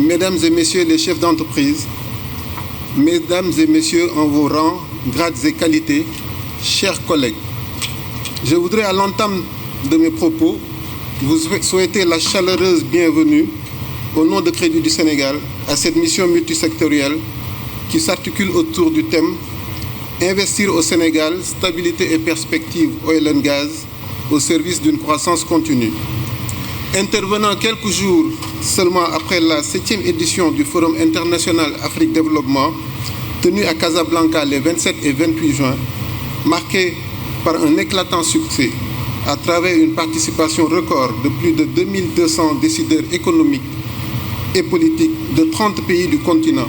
Mesdames et Messieurs les chefs d'entreprise, Mesdames et Messieurs en vos rangs, grades et qualités, chers collègues, je voudrais à l'entame de mes propos vous souhaiter la chaleureuse bienvenue au nom de Crédit du Sénégal à cette mission multisectorielle qui s'articule autour du thème Investir au Sénégal, stabilité et perspective oil and gaz au service d'une croissance continue. Intervenant quelques jours seulement après la 7e édition du Forum international Afrique Développement, tenu à Casablanca les 27 et 28 juin, marqué par un éclatant succès à travers une participation record de plus de 2200 décideurs économiques et politiques de 30 pays du continent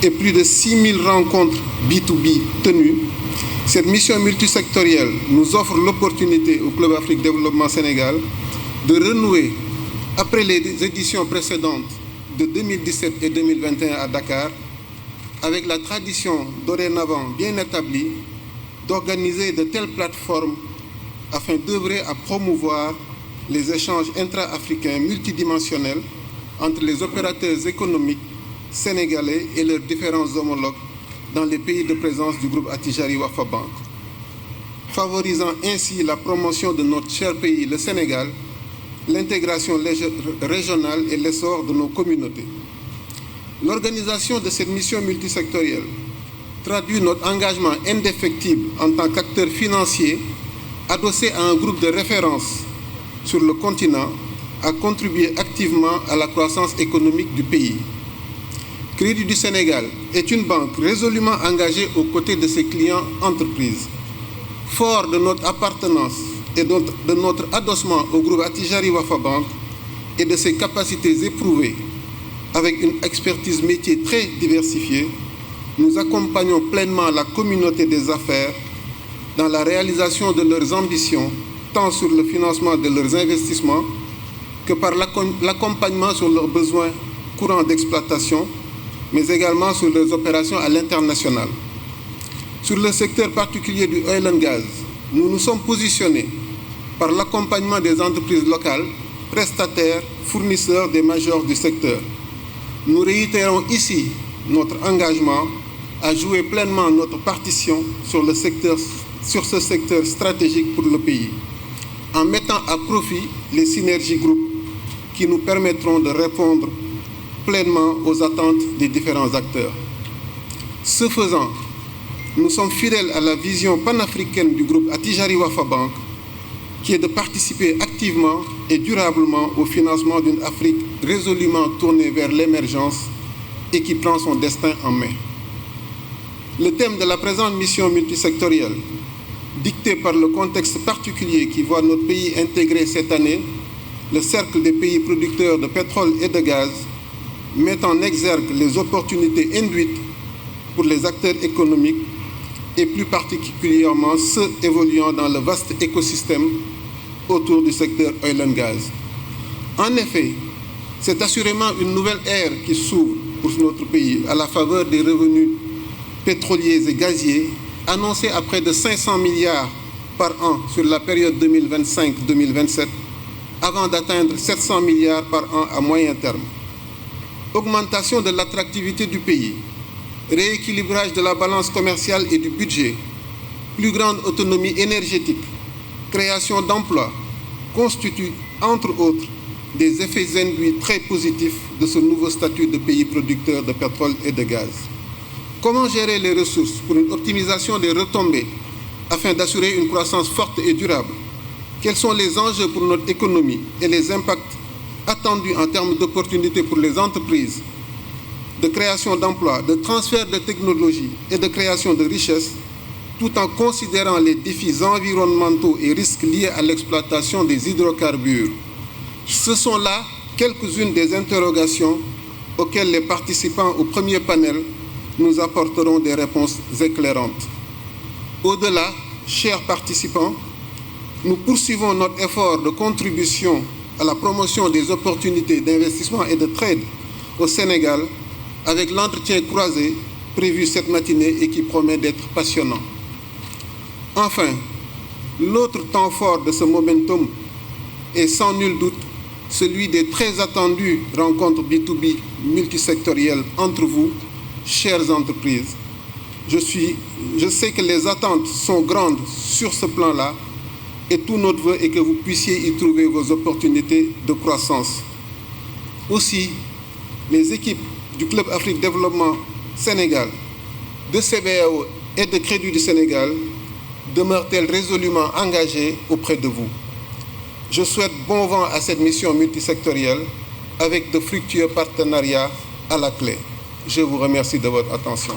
et plus de 6000 rencontres B2B tenues, cette mission multisectorielle nous offre l'opportunité au Club Afrique Développement Sénégal de renouer, après les éditions précédentes de 2017 et 2021 à Dakar, avec la tradition dorénavant bien établie d'organiser de telles plateformes afin d'œuvrer à promouvoir les échanges intra-africains multidimensionnels entre les opérateurs économiques sénégalais et leurs différents homologues dans les pays de présence du groupe Attijari Wafa Bank, favorisant ainsi la promotion de notre cher pays, le Sénégal, l'intégration régionale et l'essor de nos communautés. L'organisation de cette mission multisectorielle traduit notre engagement indéfectible en tant qu'acteur financier adossé à un groupe de référence sur le continent à contribuer activement à la croissance économique du pays. Crédit du Sénégal est une banque résolument engagée aux côtés de ses clients entreprises. Fort de notre appartenance et de notre adossement au groupe Attijari Wafa Bank et de ses capacités éprouvées, avec une expertise métier très diversifiée, nous accompagnons pleinement la communauté des affaires dans la réalisation de leurs ambitions, tant sur le financement de leurs investissements que par l'accompagnement sur leurs besoins courants d'exploitation, mais également sur leurs opérations à l'international. Sur le secteur particulier du oil and gaz, nous nous sommes positionnés par l'accompagnement des entreprises locales, prestataires, fournisseurs des majors du secteur. Nous réitérons ici notre engagement à jouer pleinement notre partition sur ce secteur stratégique pour le pays, en mettant à profit les synergies groupes qui nous permettront de répondre pleinement aux attentes des différents acteurs. Ce faisant, nous sommes fidèles à la vision panafricaine du groupe Attijari Wafa Bank, qui est de participer activement et durablement au financement d'une Afrique résolument tournée vers l'émergence et qui prend son destin en main. Le thème de la présente mission multisectorielle, dicté par le contexte particulier qui voit notre pays intégrer cette année le cercle des pays producteurs de pétrole et de gaz, met en exergue les opportunités induites pour les acteurs économiques et plus particulièrement ceux évoluant dans le vaste écosystème autour du secteur oil and gaz. En effet, c'est assurément une nouvelle ère qui s'ouvre pour notre pays à la faveur des revenus pétroliers et gaziers annoncés à près de 500 milliards par an sur la période 2025-2027 avant d'atteindre 700 milliards par an à moyen terme. Augmentation de l'attractivité du pays, rééquilibrage de la balance commerciale et du budget, plus grande autonomie énergétique, création d'emplois constituent, entre autres, des effets induits très positifs de ce nouveau statut de pays producteur de pétrole et de gaz. Comment gérer les ressources pour une optimisation des retombées afin d'assurer une croissance forte et durable? Quels sont les enjeux pour notre économie et les impacts attendus en termes d'opportunités pour les entreprises, de création d'emplois, de transfert de technologies et de création de richesses, tout en considérant les défis environnementaux et risques liés à l'exploitation des hydrocarbures? Ce sont là quelques-unes des interrogations auxquelles les participants au premier panel nous apporteront des réponses éclairantes. Au-delà, chers participants, nous poursuivons notre effort de contribution à la promotion des opportunités d'investissement et de trade au Sénégal avec l'entretien croisé prévu cette matinée et qui promet d'être passionnant. Enfin, l'autre temps fort de ce momentum est sans nul doute celui des très attendues rencontres B2B multisectorielles entre vous, chères entreprises. Je sais que les attentes sont grandes sur ce plan-là et tout notre vœu est que vous puissiez y trouver vos opportunités de croissance. Aussi, les équipes du Club Afrique Développement Sénégal, de CBAO et de Crédit du Sénégal demeurent-elles résolument engagées auprès de vous. Je souhaite bon vent à cette mission multisectorielle avec de fructueux partenariats à la clé. Je vous remercie de votre attention.